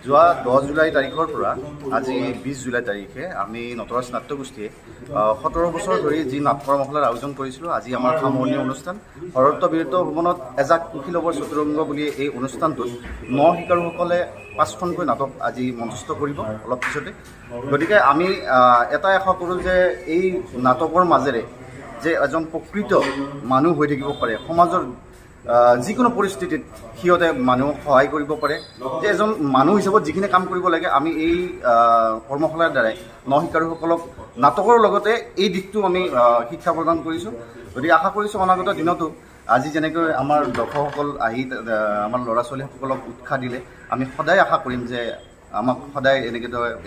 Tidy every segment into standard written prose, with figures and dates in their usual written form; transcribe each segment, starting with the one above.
যোৱা 10 জুলাই তাৰিখৰ পৰা আজি 20 জুলাই তাৰিখে আমি নটৰাজ নাট্যগোষ্ঠীয়ে 17 বছৰ ধৰি যি নাট কৰ্মশালাৰ আয়োজন কৰিছিলোঁ। আজি আমাৰ সামৰণি অনুষ্ঠান শৰত্ব বীৰত্ব ভৱনত এজাক কুশীলৱৰ চতুৰংগ বুলি এই অনুষ্ঠানটোত শিকাৰুসকলে 5খনকৈ নাটক আজি মঞ্চস্থ কৰিব অলপ পিছতে। গতিকে আমি এটাই আশা কৰোঁ যে এই নাটকৰ মাজেৰে যে এজন প্ৰকৃত মানুহ হৈ থাকিব পাৰে, সমাজৰ যিকোনো পৰিস্থিতিত সিহঁতে মানুহক সহায় কৰিব পাৰে, যে এজন মানুহ হিচাপত যিখিনি কাম কৰিব লাগে আমি এই কৰ্মশালাৰ দ্বাৰাই শিকাৰুসকলক নাটকৰ লগতে এই দিশটো আমি শিক্ষা প্ৰদান কৰিছোঁ। গতিকে আশা কৰিছোঁ অনাগত দিনতো আজি যেনেকৈ আমাৰ দৰ্শকসকল আহি আমাৰ ল'ৰা ছোৱালীসকলক উৎসাহ দিলে, আমি সদায় আশা কৰিম যে আমাক সদায়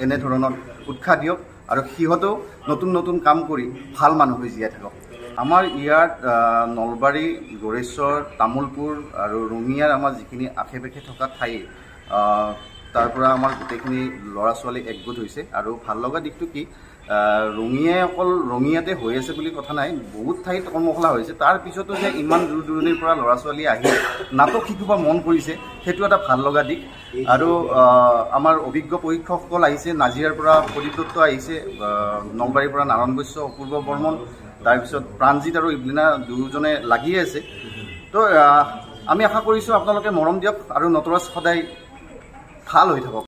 এনেধৰণৰ উৎসাহ দিয়ক আৰু সিহঁতেও নতুন নতুন কাম কৰি ভাল মানুহ হৈ জীয়াই থাকক। আমাৰ ইয়াত নলবাৰী, গড়েশ্বৰ, তামোলপুৰ আৰু ৰঙিয়াৰ আমাৰ যিখিনি আশে পাশে থকা ঠাই তাৰ পৰা আমাৰ গোটেইখিনি ল'ৰা ছোৱালী একগোট হৈছে। আৰু ভাল লগা দিশটো কি, ৰঙিয়াই অকল ৰঙিয়াতে হৈ আছে বুলি কথা নাই, বহুত ঠাইত কৰ্মশালা হৈছে। তাৰ পিছতো যে ইমান দূৰ দূৰণিৰ পৰা ল'ৰা ছোৱালী আহি নাটক শিকিব মন কৰিছে, সেইটো এটা ভাল লগা দিশ। আৰু আমাৰ অভিজ্ঞ প্ৰশিক্ষকসকল আহিছে, নাজিৰাৰ পৰা প্ৰদীপ দত্ত আহিছে, নলবাৰীৰ পৰা নাৰায়ণ বৈশ্য, অপূৰ্ব বৰ্মন, তাৰপিছত প্ৰাণজিত আৰু ইভলিনা দুয়োজনে লাগিয়ে আছে। তো আমি আশা কৰিছোঁ আপোনালোকে মৰম দিয়ক আৰু নটৰাজ সদায় ভাল হৈ থাকক।